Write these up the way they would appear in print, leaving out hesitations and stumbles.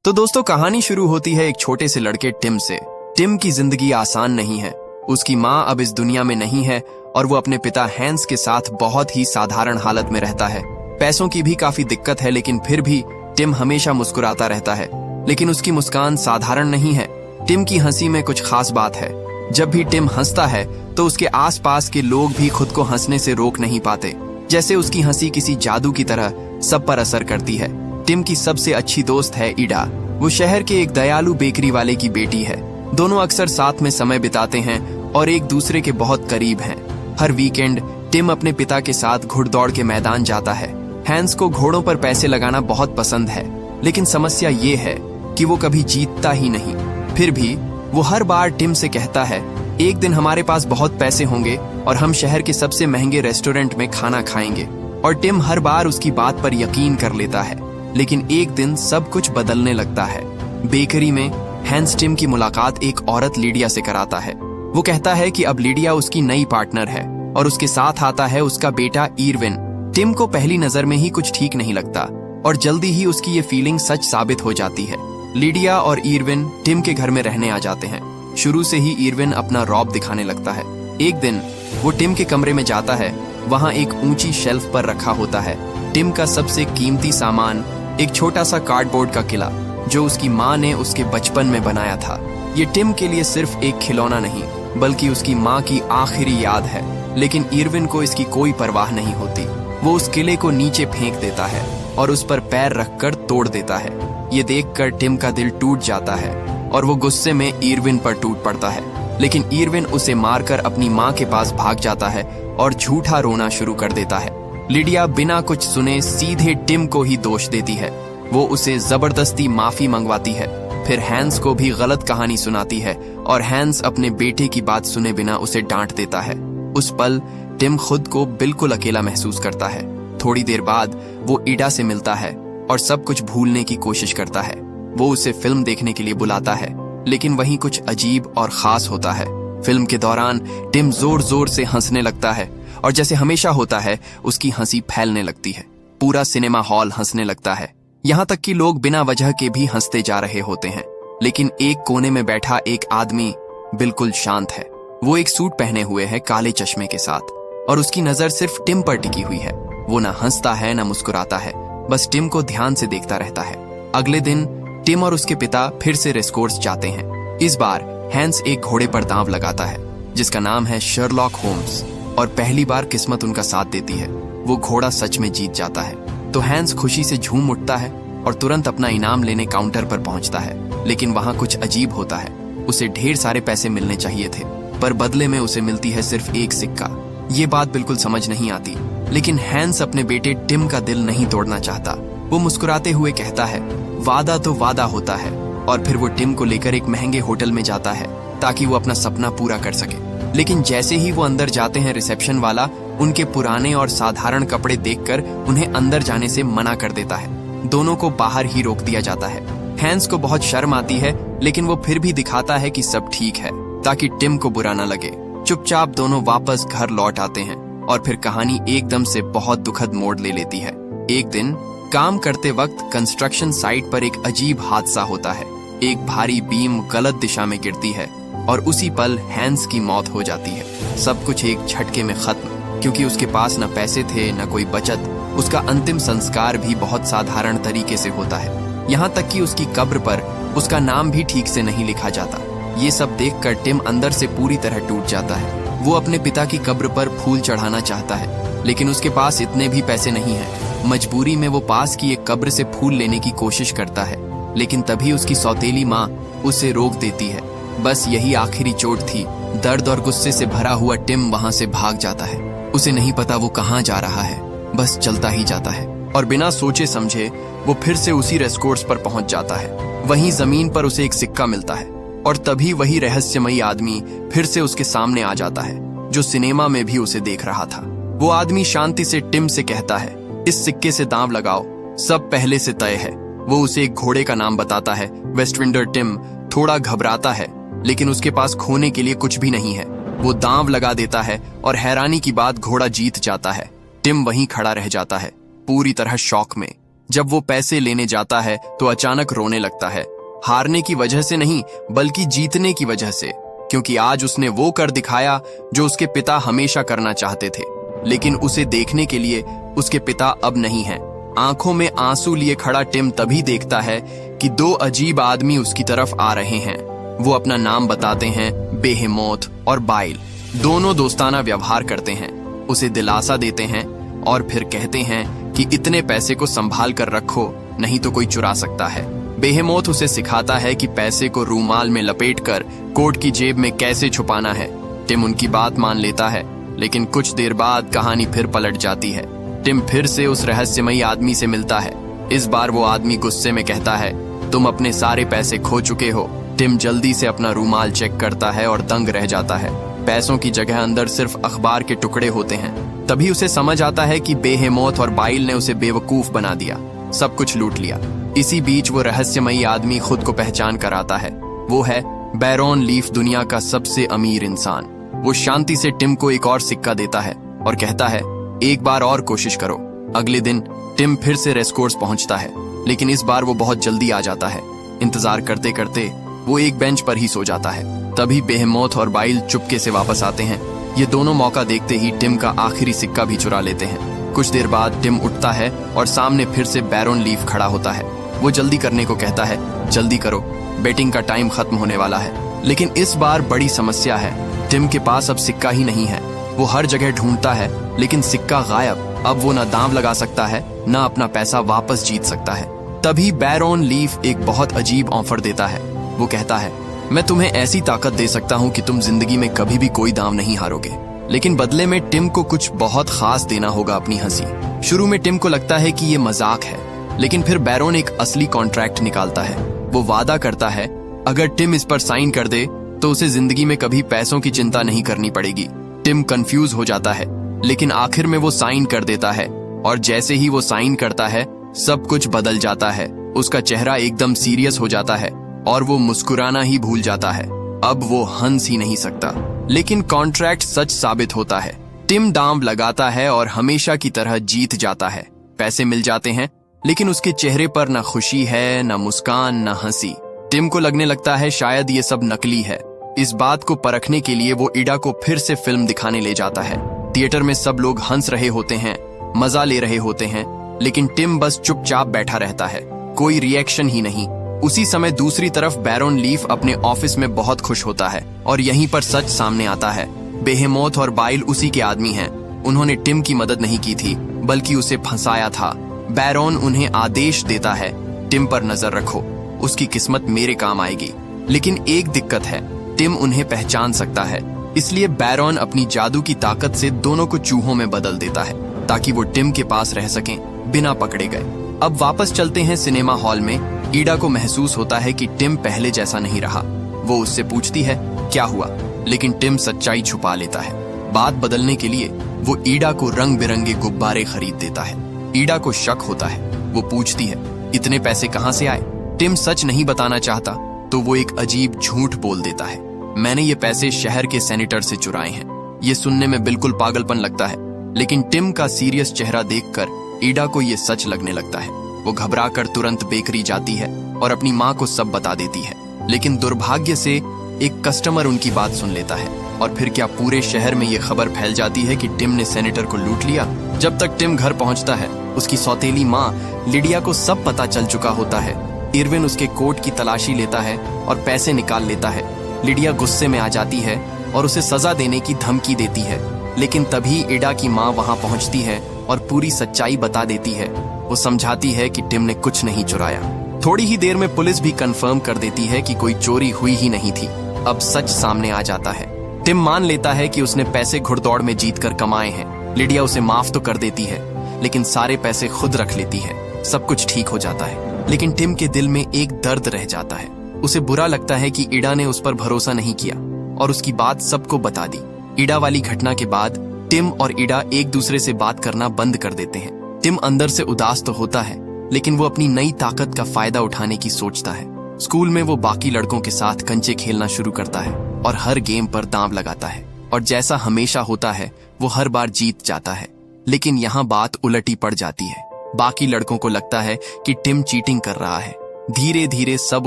तो दोस्तों, कहानी शुरू होती है एक छोटे से लड़के टिम से। टिम की जिंदगी आसान नहीं है। उसकी माँ अब इस दुनिया में नहीं है और वो अपने पिता हैंस के साथ बहुत ही साधारण हालत में रहता है। पैसों की भी काफी दिक्कत है, लेकिन फिर भी टिम हमेशा मुस्कुराता रहता है। लेकिन उसकी मुस्कान साधारण नहीं है। टिम की हंसी में कुछ खास बात है। जब भी टिम हंसता है तो उसके आसपास के लोग भी खुद को हंसने से रोक नहीं पाते, जैसे उसकी हंसी किसी जादू की तरह सब पर असर करती है। टिम की सबसे अच्छी दोस्त है इडा। वो शहर के एक दयालु बेकरी वाले की बेटी है। दोनों अक्सर साथ में समय बिताते हैं और एक दूसरे के बहुत करीब हैं। हर वीकेंड टिम अपने पिता के साथ घुड़दौड़ के मैदान जाता है। हैंस को घोड़ों पर पैसे लगाना बहुत पसंद है, लेकिन समस्या ये है कि वो कभी जीतता ही नहीं। फिर भी वो हर बार टिम से कहता है, एक दिन हमारे पास बहुत पैसे होंगे और हम शहर के सबसे महंगे रेस्टोरेंट में खाना खाएंगे। और टिम हर बार उसकी बात पर यकीन कर लेता है। लेकिन एक दिन सब कुछ बदलने लगता है। बेकरी में हैंस टिम की मुलाकात एक औरत लीडिया से कराता है। वो कहता है कि अब लीडिया उसकी नई पार्टनर है और उसके साथ आता है उसका बेटा ईरविन। टिम को पहली नजर में ही कुछ ठीक नहीं लगता और जल्दी ही उसकी ये फीलिंग सच साबित हो जाती है। लीडिया और ईरविन टिम के घर में रहने आ जाते हैं। शुरू से ही ईरविन अपना रौब दिखाने लगता है। एक दिन वो टिम के कमरे में जाता है। वहाँ एक ऊंची शेल्फ पर रखा होता है टिम का सबसे कीमती सामान, एक छोटा सा कार्डबोर्ड का किला जो उसकी माँ ने उसके बचपन में बनाया था। ये टिम के लिए सिर्फ एक खिलौना नहीं, बल्कि उसकी माँ की आखिरी याद है। लेकिन ईरविन को इसकी कोई परवाह नहीं होती। वो उस किले को नीचे फेंक देता है और उस पर पैर रखकर तोड़ देता है। ये देखकर टिम का दिल टूट जाता है और वो गुस्से में ईरविन पर टूट पड़ता है। लेकिन ईरविन उसे मारकर अपनी माँ के पास भाग जाता है और झूठा रोना शुरू कर देता है। लीडिया बिना कुछ सुने सीधे टिम को ही दोष देती है। वो उसे जबरदस्ती माफी मंगवाती है, फिर हैंस को भी गलत कहानी सुनाती है और हैंस अपने बेटे की बात सुने बिना उसे डांट देता है। उस पल टिम खुद को बिल्कुल अकेला महसूस करता है। थोड़ी देर बाद वो इडा से मिलता है और सब कुछ भूलने की कोशिश करता है। वो उसे फिल्म देखने के लिए बुलाता है, लेकिन वहीं कुछ अजीब और खास होता है। फिल्म के दौरान टिम जोर जोर से हंसने लगता है और जैसे हमेशा होता है उसकी हंसी फैलने लगती है। पूरा सिनेमा हॉल हंसने लगता है, यहाँ तक कि लोग बिना वजह के भी हंसते जा रहे होते हैं। लेकिन एक कोने में बैठा एक आदमी बिल्कुल शांत है। वो एक सूट पहने हुए है काले चश्मे के साथ और उसकी नजर सिर्फ टिम पर टिकी हुई है। वो ना हंसता है ना मुस्कुराता है, बस टिम को ध्यान से देखता रहता है। अगले दिन टिम और उसके पिता फिर से रेसकोर्स जाते हैं। इस बार हैंस एक घोड़े पर दांव लगाता है जिसका नाम है शर्लॉक होम्स, और पहली बार किस्मत उनका साथ देती है। वो घोड़ा सच में जीत जाता है तो हैंस खुशी से झूम उठता है और तुरंत अपना इनाम लेने काउंटर पर पहुंचता है। लेकिन वहां कुछ अजीब होता है। उसे ढेर सारे पैसे मिलने चाहिए थे, पर बदले में उसे मिलती है सिर्फ एक सिक्का। ये बात बिल्कुल समझ नहीं आती, लेकिन हैंस अपने बेटे टिम का दिल नहीं तोड़ना चाहता। वो मुस्कुराते हुए कहता है, वादा तो वादा होता है। और फिर वो टिम को लेकर एक महंगे होटल में जाता है ताकि वो अपना सपना पूरा कर सके। लेकिन जैसे ही वो अंदर जाते हैं, रिसेप्शन वाला उनके पुराने और साधारण कपड़े देखकर उन्हें अंदर जाने से मना कर देता है। दोनों को बाहर ही रोक दिया जाता है। हैंस को बहुत शर्म आती है, लेकिन वो फिर भी दिखाता है कि सब ठीक है ताकि टिम को बुरा न लगे। चुपचाप दोनों वापस घर लौट आते हैं और फिर कहानी एकदम से बहुत दुखद मोड़ ले लेती है। एक दिन काम करते वक्त कंस्ट्रक्शन साइट पर एक अजीब हादसा होता है। एक भारी बीम गलत दिशा में गिरती है और उसी पल हैंस की मौत हो जाती है। सब कुछ एक झटके में खत्म, क्योंकि उसके पास न पैसे थे न कोई बचत। उसका अंतिम संस्कार भी बहुत साधारण तरीके से होता है, यहाँ तक कि उसकी कब्र पर उसका नाम भी ठीक से नहीं लिखा जाता। ये सब देखकर टिम अंदर से पूरी तरह टूट जाता है। वो अपने पिता की कब्र पर फूल चढ़ाना चाहता है, लेकिन उसके पास इतने भी पैसे नहीं हैं। मजबूरी में वो पास की एक कब्र से फूल लेने की कोशिश करता है, लेकिन तभी उसकी सौतेली माँ उसे रोक देती है। बस यही आखिरी चोट थी। दर्द और गुस्से से भरा हुआ टिम वहां से भाग जाता है। उसे नहीं पता वो कहाँ जा रहा है, बस चलता ही जाता है और बिना सोचे समझे वो फिर से उसी रेसकोर्स पर पहुंच जाता है। वहीं जमीन पर उसे एक सिक्का मिलता है और तभी वही रहस्यमयी आदमी फिर से उसके सामने आ जाता है जो सिनेमा में भी उसे देख रहा था। वो आदमी शांति से टिम से कहता है, इस सिक्के से दांव लगाओ, सब पहले से तय है। वो उसे एक घोड़े का नाम बताता है, वेस्टविंडर। टिम थोड़ा घबराता है, लेकिन उसके पास खोने के लिए कुछ भी नहीं है। वो दांव लगा देता है और हैरानी की बात, घोड़ा जीत जाता है। टिम वहीं खड़ा रह जाता है, पूरी तरह शॉक में। जब वो पैसे लेने जाता है तो अचानक रोने लगता है, हारने की वजह से नहीं बल्कि जीतने की वजह से, क्योंकि आज उसने वो कर दिखाया जो उसके पिता हमेशा करना चाहते थे। लेकिन उसे देखने के लिए उसके पिता अब नहीं हैं। आंखों में आंसू लिए खड़ा टिम तभी देखता है कि दो अजीब आदमी उसकी तरफ आ रहे हैं। वो अपना नाम बताते हैं, बेहेमोथ और बाइल। दोनों दोस्ताना व्यवहार करते हैं, उसे दिलासा देते हैं और फिर कहते हैं कि इतने पैसे को संभाल कर रखो, नहीं तो कोई चुरा सकता है। बेहेमोथ उसे सिखाता है कि पैसे को रूमाल में लपेटकर कोट की जेब में कैसे छुपाना है। टिम उनकी बात मान लेता है, लेकिन कुछ देर बाद कहानी फिर पलट जाती है। टिम फिर से उस रहस्यमयी आदमी से मिलता है। इस बार वो आदमी गुस्से में कहता है, तुम अपने सारे पैसे खो चुके हो। टिम जल्दी से अपना रूमाल चेक करता है और दंग रह जाता है। पैसों की जगह अंदर सिर्फ अखबार के टुकड़े होते हैं। तभी उसे समझ आता है कि बेहेमोथ और बाइल ने उसे बेवकूफ बना दिया, सब कुछ लूट लिया। इसी बीच वो रहस्यमयी आदमी खुद को पहचान कर आता है। वो है बैरोन लीफ, दुनिया का सबसे अमीर इंसान। वो शांति से टिम को एक और सिक्का देता है और कहता है, एक बार और कोशिश करो। अगले दिन टिम फिर से रेसकोर्स पहुंचता है, लेकिन इस बार वो बहुत जल्दी आ जाता है। इंतजार करते करते वो एक बेंच पर ही सो जाता है। तभी बेहेमोथ और बाइल चुपके से वापस आते हैं। ये दोनों मौका देखते ही टिम का आखिरी सिक्का भी चुरा लेते हैं। कुछ देर बाद टिम उठता है और सामने फिर से बैरोन लीफ खड़ा होता है। वो जल्दी करने को कहता है, जल्दी करो, बेटिंग का टाइम खत्म होने वाला है। लेकिन इस बार बड़ी समस्या है, टिम के पास अब सिक्का ही नहीं है। वो हर जगह ढूंढता है, लेकिन सिक्का गायब। अब वो न दांव लगा सकता है, न अपना पैसा वापस जीत सकता है। तभी बैरोन लीफ एक बहुत अजीब ऑफर देता है। वो कहता है, मैं तुम्हें ऐसी ताकत दे सकता हूँ कि तुम जिंदगी में कभी भी कोई दांव नहीं हारोगे, लेकिन बदले में टिम को कुछ बहुत खास देना होगा, अपनी हंसी। शुरू में टिम को लगता है कि ये मजाक है, लेकिन फिर बैरोन एक असली कॉन्ट्रैक्ट निकालता है। वो वादा करता है, अगर टिम इस पर साइन कर दे तो उसे जिंदगी में कभी पैसों की चिंता नहीं करनी पड़ेगी। टिम कंफ्यूज हो जाता है, लेकिन आखिर में वो साइन कर देता है और जैसे ही वो साइन करता है सब कुछ बदल जाता है। उसका चेहरा एकदम सीरियस हो जाता है और वो मुस्कुराना ही भूल जाता है। अब वो हंस ही नहीं सकता। लेकिन कॉन्ट्रैक्ट सच साबित होता है। टिम दांव लगाता है और हमेशा की तरह जीत जाता है। पैसे मिल जाते हैं, लेकिन उसके चेहरे पर न खुशी है, न मुस्कान, न हंसी। टिम को लगने लगता है शायद ये सब नकली है। इस बात को परखने के लिए वो इडा को फिर से फिल्म दिखाने ले जाता है। थिएटर में सब लोग हंस रहे होते हैं, मजा ले रहे होते हैं, लेकिन टिम बस चुपचाप बैठा रहता है, कोई रिएक्शन ही नहीं। उसी समय दूसरी तरफ बैरोन लीफ अपने ऑफिस में बहुत खुश होता है और यहीं पर सच सामने आता है। बेहेमोथ और बाइल उसी के आदमी हैं। उन्होंने टिम की मदद नहीं की थी, बल्कि उसे फंसाया था। बैरोन उन्हें आदेश देता है, टिम पर नजर रखो, उसकी किस्मत मेरे काम आएगी। लेकिन एक दिक्कत है, टिम उन्हें पहचान सकता है। इसलिए बैरोन अपनी जादू की ताकत से दोनों को चूहों में बदल देता है, ताकि वो टिम के पास रह सकें बिना पकड़े गए। अब वापस चलते हैं सिनेमा हॉल में। ईडा को महसूस होता है कि टिम पहले जैसा नहीं रहा। वो उससे पूछती है, क्या हुआ? लेकिन टिम सच्चाई छुपा लेता है। बात बदलने के लिए वो ईडा को रंग बिरंगे गुब्बारे खरीद देता है। ईडा को शक होता है। वो पूछती है, इतने पैसे कहाँ से आए? टिम सच नहीं बताना चाहता तो वो एक अजीब झूठ बोल देता है, मैंने ये पैसे शहर के सेनेटर से चुराए हैं। ये सुनने में बिल्कुल पागलपन लगता है, लेकिन टिम का सीरियस चेहरा देखकर ईडा को ये सच लगने लगता है। वो घबराकर तुरंत बेकरी जाती है और अपनी माँ को सब बता देती है। लेकिन दुर्भाग्य से एक कस्टमर उनकी बात सुन लेता है और फिर क्या पूरे शहर में ये खबर फैल जाती है कि टिम ने सेनेटर को लूट लिया। जब तक टिम घर पहुंचता है, उसकी सौतेली माँ लिडिया को सब पता चल चुका होता है। इरविन उसके कोट की तलाशी लेता है और पैसे निकाल लेता है। लिडिया गुस्से में आ जाती है और उसे सजा देने की धमकी देती है, लेकिन तभी ईडा की माँ वहां पहुंचती है और पूरी सच्चाई बता देती है। वो समझाती है कि टिम ने कुछ नहीं चुराया। थोड़ी ही देर में पुलिस भी कंफर्म कर देती है कि कोई चोरी हुई ही नहीं थी। अब सच सामने आ जाता है। टिम मान लेता है कि उसने पैसे घुड़दौड़ में जीतकर कमाए हैं। लिडिया उसे माफ तो कर देती है, लेकिन सारे पैसे खुद रख लेती है। सब कुछ ठीक हो जाता है, लेकिन टिम के दिल में एक दर्द रह जाता है। उसे बुरा लगता है कि ईडा ने उस पर भरोसा नहीं किया और उसकी बात सबको बता दी। ईडा वाली घटना के बाद टिम और ईडा एक दूसरे से बात करना बंद कर देते हैं। टिम अंदर से उदास तो होता है, लेकिन वो अपनी नई ताकत का फायदा उठाने की सोचता है। स्कूल में वो बाकी लड़कों के साथ कंचे खेलना शुरू करता है और हर गेम पर दांव लगाता है, और जैसा हमेशा होता है वो हर बार जीत जाता है। लेकिन यहाँ बात उलटी पड़ जाती है। बाकी लड़कों को लगता है कि टिम चीटिंग कर रहा है। धीरे धीरे सब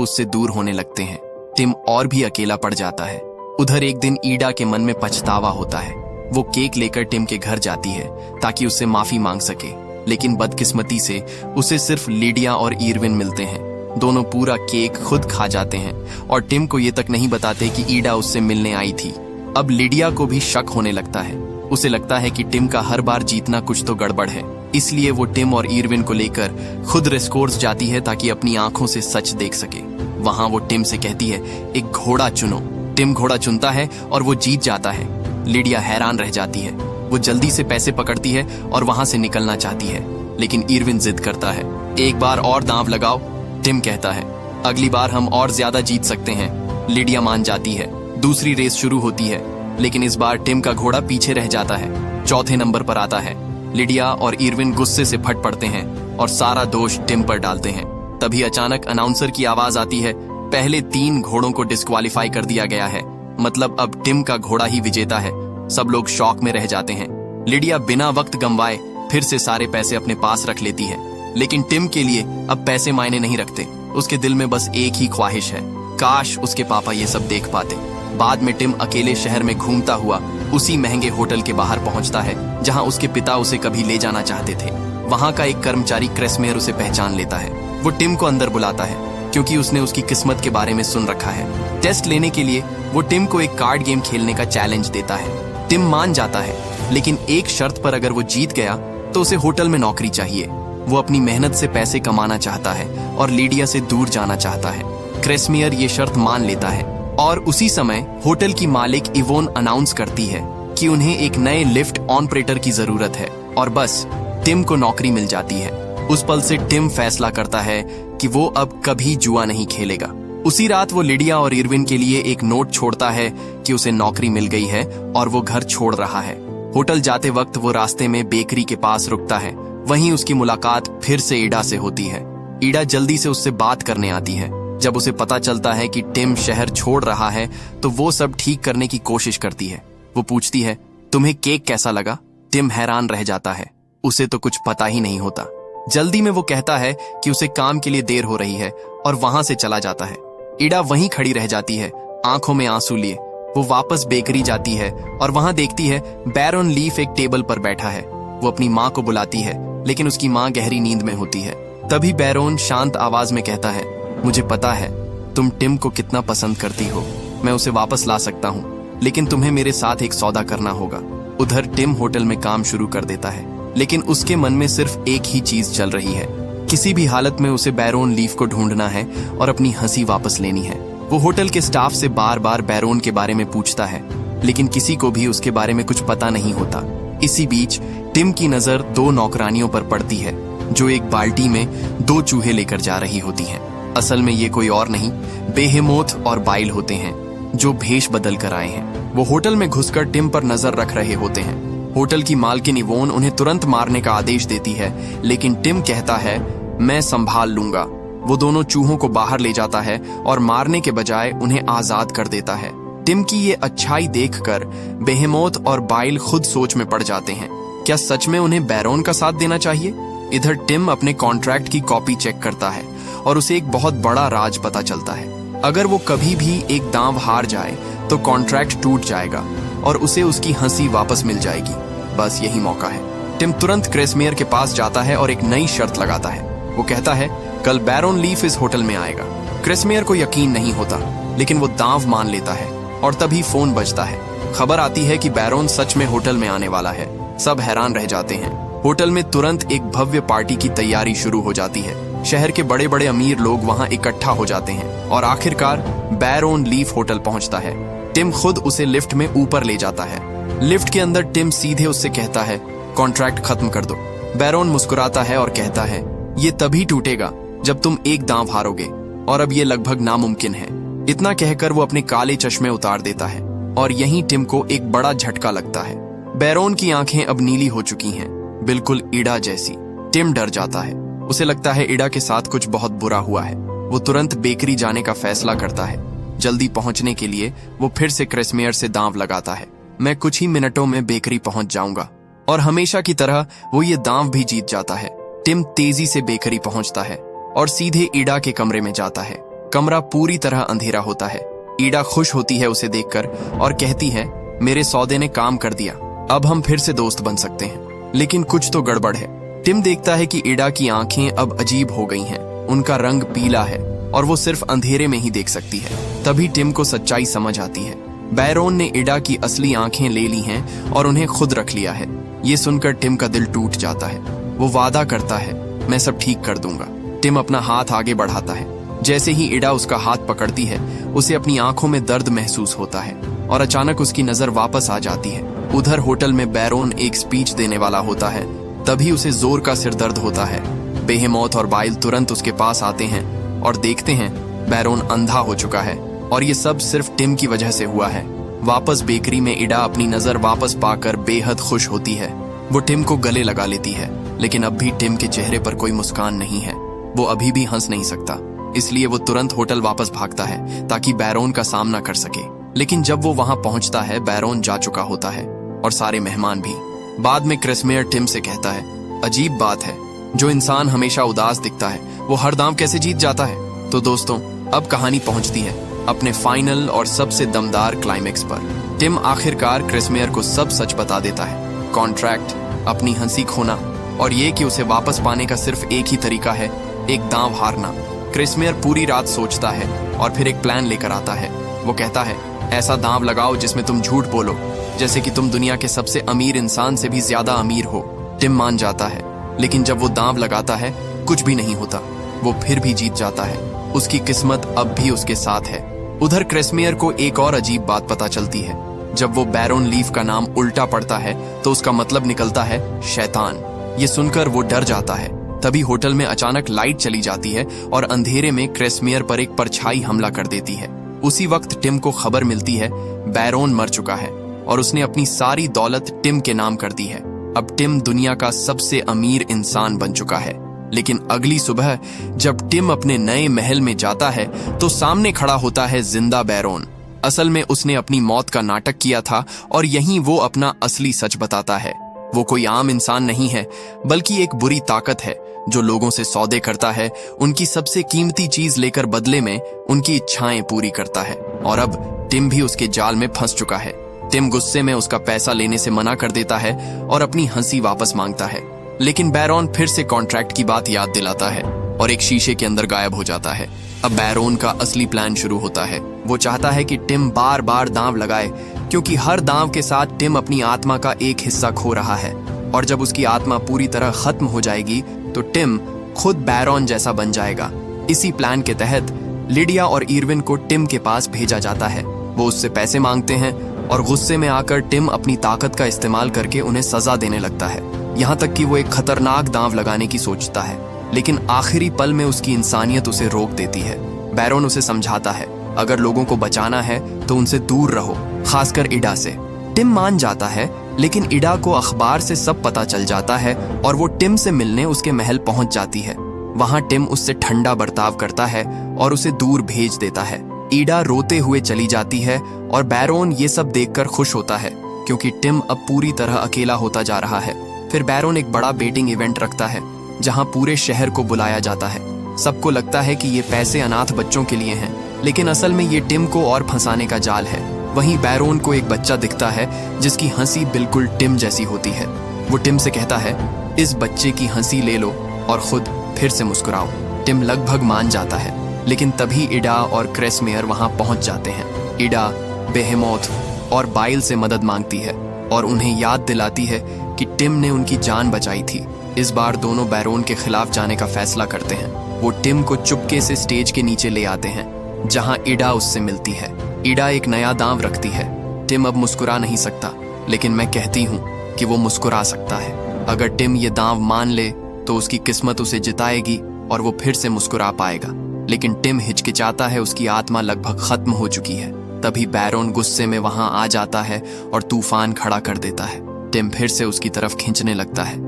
उससे दूर होने लगते हैं। टिम और भी अकेला पड़ जाता है। उधर एक दिन ईडा के मन में पछतावा होता है। वो केक लेकर टिम के घर जाती है ताकि उससे माफी मांग सके, लेकिन बदकिस्मती से उसे सिर्फ लिडिया और इरविन मिलते हैं। दोनों पूरा केक खुद खा जाते हैं और टिम को ये तक नहीं बताते कि ईडा उससे मिलने आई थी। अब लिडिया को भी शक होने लगता है। उसे लगता है कि टिम का हर बार जीतना कुछ तो गड़बड़ है, इसलिए वो टिम और इरविन को लेकर खुद रेसकोर्स जाती है ताकि अपनी आंखों से सच देख सके। वहां वो टिम से कहती है, एक घोड़ा चुनो। टिम घोड़ा चुनता है और वो जीत जाता है। लिडिया हैरान रह जाती है। वो जल्दी से पैसे पकड़ती है और वहां से निकलना चाहती है, लेकिन इरविन जिद करता है। एक बार और दांव लगाओ, टिम कहता है। अगली बार हम और ज्यादा जीत सकते हैं। लिडिया मान जाती है। दूसरी रेस शुरू होती है, लेकिन इस बार टिम का घोड़ा पीछे रह जाता है। चौथे नंबर पर आता है। लिडिया और इरविन गुस्से से फट पड़ते हैं और सारा दोष टिम पर डालते हैं। तभी अचानक अनाउंसर की आवाज आती है, पहले 3 घोड़ों को डिस्क्वालीफाई कर दिया गया है, मतलब अब टिम का घोड़ा ही विजेता है। सब लोग शॉक में रह जाते हैं। लिडिया बिना वक्त गंवाए फिर से सारे पैसे अपने पास रख लेती है, लेकिन टिम के लिए अब पैसे मायने नहीं रखते। उसके दिल में बस एक ही ख्वाहिश है, काश उसके पापा ये सब देख पाते। बाद में टिम अकेले शहर में घूमता हुआ उसी महंगे होटल के बाहर पहुंचता है जहां उसके पिता उसे कभी ले जाना चाहते थे। वहां का एक कर्मचारी क्रेसमेयर उसे पहचान लेता है। वो टिम को अंदर बुलाता है क्योंकि उसने उसकी किस्मत के बारे में सुन रखा है। टेस्ट लेने के लिए वो टिम को एक कार्ड गेम खेलने का चैलेंज देता है। टिम मान जाता है, लेकिन एक शर्त पर, अगर वो जीत गया तो उसे होटल में नौकरी चाहिए। वो अपनी मेहनत से पैसे कमाना चाहता है और लिडिया से दूर जाना चाहता है। क्रेसमेयर ये शर्त मान लेता है और उसी समय होटल की मालिक इवोन अनाउंस करती है कि उन्हें एक नए लिफ्ट ऑपरेटर की जरूरत है और बस टिम को नौकरी मिल जाती है। उस पल से टिम फैसला करता है कि वो अब कभी जुआ नहीं खेलेगा। उसी रात वो लिडिया और इरविन के लिए एक नोट छोड़ता है कि उसे नौकरी मिल गई है और वो घर छोड़ रहा है। होटल जाते वक्त वो रास्ते में बेकरी के पास रुकता है। वहीं उसकी मुलाकात फिर से ईडा से होती है। ईडा जल्दी से उससे बात करने आती है। जब उसे पता चलता है कि टिम शहर छोड़ रहा है तो वो सब ठीक करने की कोशिश करती है। वो पूछती है, तुम्हें केक कैसा लगा? टिम हैरान रह जाता है। उसे तो कुछ पता ही नहीं होता। जल्दी में वो कहता है कि उसे काम के लिए देर हो रही है और वहां से चला जाता है। ईडा वहीं खड़ी रह जाती है, आंखों में आंसू लिए। वो वापस बेकरी जाती है और वहां देखती है बैरोन लीफ एक टेबल पर बैठा है। वो अपनी माँ को बुलाती है, लेकिन उसकी माँ गहरी नींद में होती है। तभी बैरोन शांत आवाज में कहता है, मुझे पता है तुम टिम को कितना पसंद करती हो। मैं उसे वापस ला सकता हूँ, लेकिन तुम्हें मेरे साथ एक सौदा करना होगा। उधर टिम होटल में काम शुरू कर देता है, लेकिन उसके मन में सिर्फ एक ही चीज चल रही है, किसी भी हालत में उसे बैरोन लीफ को ढूंढना है और अपनी हंसी वापस लेनी है। वो होटल के स्टाफ से बार बार बैरोन के बारे में पूछता है, लेकिन किसी को भी उसके बारे में कुछ पता नहीं होता। इसी बीच टिम की नजर 2 नौकरानियों पर पड़ती है जो एक बाल्टी में 2 चूहे लेकर जा रही होती हैं। असल में ये कोई और नहीं, बेहेमोथ और बाइल होते हैं जो भेष बदल कर आए हैं। वो होटल में घुसकर टिम पर नजर रख रहे होते हैं। होटल की मालकिन इवोन उन्हें तुरंत मारने का आदेश देती है, लेकिन टिम कहता है, मैं संभाल लूंगा। वो दोनों चूहों को बाहर ले जाता है और मारने के बजाय उन्हें आजाद कर देता है। टिम की ये अच्छाई देखकर बेहेमोथ और बाइल खुद सोच में पड़ जाते हैं, क्या सच में उन्हें बैरोन का साथ देना चाहिए? इधर टिम अपने कॉन्ट्रैक्ट की कॉपी चेक करता है और उसे एक बहुत बड़ा राज पता चलता है। अगर वो कभी भी एक दांव हार जाए तो कॉन्ट्रैक्ट टूट जाएगा और उसे उसकी हंसी वापस मिल जाएगी। बस यही मौका है। टिम तुरंत क्रेसमेयर के पास जाता है और एक नई शर्त लगाता है। वो कहता है, कल बैरोन लीफ इस होटल में आएगा। क्रेसमेयर को यकीन नहीं होता, लेकिन वो दांव मान लेता है और तभी फोन बजता है। खबर आती है कि बैरोन सच में होटल में आने वाला है। सब हैरान रह जाते हैं। होटल में तुरंत एक भव्य पार्टी की तैयारी शुरू हो जाती है। शहर के बड़े बड़े अमीर लोग वहां इकट्ठा हो जाते हैं और आखिरकार बैरोन लीफ होटल पहुंचता है। टिम खुद उसे लिफ्ट में ऊपर ले जाता है। लिफ्ट के अंदर टिम सीधे उससे कहता है, कॉन्ट्रैक्ट खत्म कर दो। बैरोन मुस्कुराता है और कहता है, ये तभी टूटेगा जब तुम एक दांव हारोगे और अब ये लगभग नामुमकिन है। इतना कहकर वो अपने काले चश्मे उतार देता है और यहीं टिम को एक बड़ा झटका लगता है। बैरोन की आंखें अब नीली हो चुकी हैं, बिल्कुल ईडा जैसी। टिम डर जाता है। उसे लगता है ईडा के साथ कुछ बहुत बुरा हुआ है। वो तुरंत बेकरी जाने का फैसला करता है। जल्दी पहुंचने के लिए वो फिर से क्रेसमेयर से दांव लगाता है, मैं कुछ ही मिनटों में बेकरी पहुंच जाऊंगा। और हमेशा की तरह वो ये दांव भी जीत जाता है। टिम तेजी से बेकरी पहुंचता है और सीधे ईडा के कमरे में जाता है। कमरा पूरी तरह अंधेरा होता है। ईडा खुश होती है उसे देखकर और कहती है, मेरे सौदे ने काम कर दिया, अब हम फिर से दोस्त बन सकते हैं। लेकिन कुछ तो गड़बड़ है। टिम देखता है कि ईडा की आंखें अब अजीब हो गई हैं। उनका रंग पीला है और वो सिर्फ अंधेरे में ही देख सकती है। तभी टिम को सच्चाई समझ आती है। बैरोन ने ईडा की असली आंखें ले ली हैं और उन्हें खुद रख लिया है। ये सुनकर टिम का दिल टूट जाता है। वो वादा करता है, मैं सब ठीक कर दूंगा। टिम अपना हाथ आगे बढ़ाता है। जैसे ही ईडा उसका हाथ पकड़ती है, उसे अपनी आंखों में दर्द महसूस होता है और अचानक उसकी नजर वापस आ जाती है। उधर होटल में बैरोन एक स्पीच देने वाला होता है। तभी उसे जोर का सिर दर्द होता है। बेहेमौत और बाइल तुरंत उसके पास आते हैं और देखते हैं बैरोन अंधा हो चुका है और ये सब सिर्फ टिम की वजह से हुआ है। वापस बेकरी में ईडा अपनी नजर वापस पाकर बेहद खुश होती है। वो टिम को गले लगा लेती है, लेकिन अब भी टिम के चेहरे पर कोई मुस्कान नहीं है। वो अभी भी हंस नहीं सकता, इसलिए वो तुरंत होटल वापस भागता है ताकि बैरोन का सामना कर सके। लेकिन जब वो वहां पहुंचता है, बैरोन जा चुका होता है और सारे मेहमान भी। बाद में क्रिसमेयर टिम से कहता है, अजीब बात है, जो इंसान हमेशा उदास दिखता है वो हर दांव कैसे जीत जाता है। तो दोस्तों, अब कहानी पहुंचती है अपने फाइनल और सबसे दमदार क्लाइमेक्स पर। टिम आखिरकार क्रिसमेयर को सब सच बता देता है। कॉन्ट्रैक्ट, अपनी हंसी खोना और ये कि उसे वापस पाने का सिर्फ एक ही तरीका है, एक दांव हारना। क्रिसमेयर पूरी रात सोचता है और फिर एक प्लान लेकर आता है। वो कहता है, ऐसा दांव लगाओ जिसमें तुम झूठ बोलो, जैसे कि तुम दुनिया के सबसे अमीर इंसान से भी ज्यादा अमीर हो। टिम मान जाता है, लेकिन जब वो दांव लगाता है कुछ भी नहीं होता। वो फिर भी जीत जाता है। उसकी किस्मत अब भी उसके साथ है। उधर क्रिसमेयर को एक और अजीब बात पता चलती है। जब वो बैरोन लीफ का नाम उल्टा पढ़ता है तो उसका मतलब निकलता है शैतान। ये सुनकर वो डर जाता है। तभी होटल में अचानक लाइट चली जाती है और अंधेरे में क्रिसमेयर पर एक परछाई हमला कर देती है। उसी वक्त टिम को खबर मिलती है बैरोन मर चुका है और उसने अपनी सारी दौलत टिम के नाम कर दी है। अब टिम दुनिया का सबसे अमीर इंसान बन चुका है। लेकिन अगली सुबह जब टिम अपने नए महल में जाता है तो सामने खड़ा होता है जिंदा बैरोन। असल में उसने अपनी मौत का नाटक किया था और यहीं वो अपना असली सच बताता है। वो कोई आम इंसान नहीं है, बल्कि एक बुरी ताकत है जो लोगों से सौदे करता है, उनकी सबसे कीमती चीज लेकर बदले में उनकी इच्छाएं पूरी करता है। और अब टिम भी उसके जाल में फंस चुका है। टिम गुस्से में उसका पैसा लेने से मना कर देता है और अपनी हंसी वापस मांगता है। लेकिन बैरोन फिर से कॉन्ट्रैक्ट की बात याद दिलाता है और एक शीशे के अंदर गायब हो जाता है। अब बैरोन का असली प्लान शुरू होता है। वो चाहता है कि टिम बार बार दांव लगाए, क्योंकि हर दांव के साथ टिम अपनी आत्मा का एक हिस्सा खो रहा है। और जब उसकी आत्मा पूरी तरह खत्म हो जाएगी तो टिम खुद बैरोन जैसा बन जाएगा। इसी प्लान के तहत लिडिया और इरविन को टिम के पास भेजा जाता है। वो उससे पैसे मांगते हैं और गुस्से में आकर टिम अपनी ताकत का इस्तेमाल करके उन्हें सजा देने लगता है। यहाँ तक कि वो एक खतरनाक दांव लगाने की सोचता है, लेकिन आखिरी पल में उसकी इंसानियत उसे रोक देती है। बैरोन उसे समझाता है, अगर लोगों को बचाना है तो उनसे दूर रहो, खासकर ईडा से। टिम मान जाता है, लेकिन ईडा को अखबार से सब पता चल जाता है और वो टिम से मिलने उसके महल पहुंच जाती है। वहां टिम उससे ठंडा बर्ताव करता है और उसे दूर भेज देता है। ईडा रोते हुए चली जाती है और बैरोन ये सब देखकर खुश होता है, क्योंकि टिम अब पूरी तरह अकेला होता जा रहा है। फिर बैरोन एक बड़ा बेटिंग इवेंट रखता है जहां पूरे शहर को बुलाया जाता है। सबको लगता है कि ये पैसे अनाथ बच्चों के लिए हैं, लेकिन असल में ये टिम को और फंसाने का जाल है। वहीं बैरोन को एक बच्चा दिखता है जिसकी हंसी बिल्कुल टिम जैसी होती है। वो टिम से कहता है, इस बच्चे की हंसी ले लो और खुद फिर से मुस्कुराओ। टिम लगभग मान जाता है, लेकिन तभी ईडा और क्रिसमेयर वहां पहुंच जाते हैं। ईडा बेहेमौत और बाइल से मदद मांगती है और उन्हें याद दिलाती है कि टिम ने उनकी जान बचाई थी। इस बार दोनों बैरोन के खिलाफ जाने का फैसला करते हैं। वो टिम को चुपके से स्टेज के नीचे ले आते हैं जहां ईडा उससे मिलती है। ईडा एक नया दांव रखती है। टिम अब मुस्कुरा नहीं सकता, लेकिन मैं कहती हूँ कि वो मुस्कुरा सकता है। अगर टिम ये दांव मान ले तो उसकी किस्मत उसे जिताएगी और वो फिर से मुस्कुरा पाएगा। लेकिन टिम हिचकिचाता है, उसकी आत्मा लगभग खत्म हो चुकी है। तभी बैरोन गुस्से में वहां आ जाता है और तूफान खड़ा कर देता है। टिम फिर से उसकी तरफ खींचने लगता है,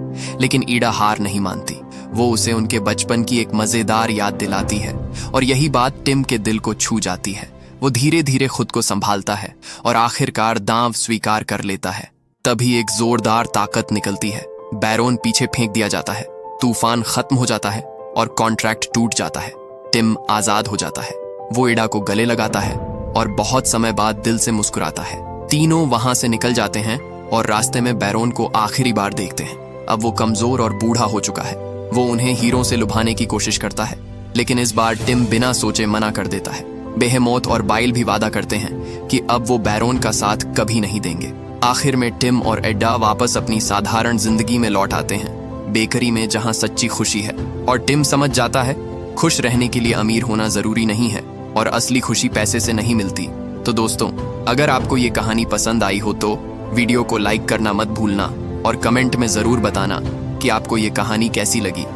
लेकिन ईडा हार नहीं मानती। वो उसे उनके बचपन की एक मजेदार याद दिलाती है और यही बात टिम के दिल को छू जाती है। वो धीरे धीरे खुद को संभालता है और आखिरकार दांव स्वीकार कर लेता है। तभी एक जोरदार ताकत निकलती है। बैरोन पीछे फेंक दिया जाता है। तूफान खत्म हो जाता है और कॉन्ट्रैक्ट टूट जाता है। टिम आजाद हो जाता है। वो एडा को गले लगाता है और बहुत समय बाद दिल से मुस्कुराता है। तीनों वहां से निकल जाते हैं और रास्ते में बैरोन को आखिरी बार देखते हैं। अब वो कमजोर और बूढ़ा हो चुका है। वो उन्हें हीरो से लुभाने की कोशिश करता है, लेकिन इस बार टिम बिना सोचे मना कर देता है। बेहेमोथ और बाइल भी वादा करते हैं कि अब वो बैरोन का साथ कभी नहीं देंगे। आखिर में टिम और एडा वापस अपनी साधारण जिंदगी में लौट आते हैं, बेकरी में जहां सच्ची खुशी है। और टिम समझ जाता है खुश रहने के लिए अमीर होना जरूरी नहीं है और असली खुशी पैसे से नहीं मिलती। तो दोस्तों, अगर आपको ये कहानी पसंद आई हो तो वीडियो को लाइक करना मत भूलना और कमेंट में जरूर बताना कि आपको ये कहानी कैसी लगी।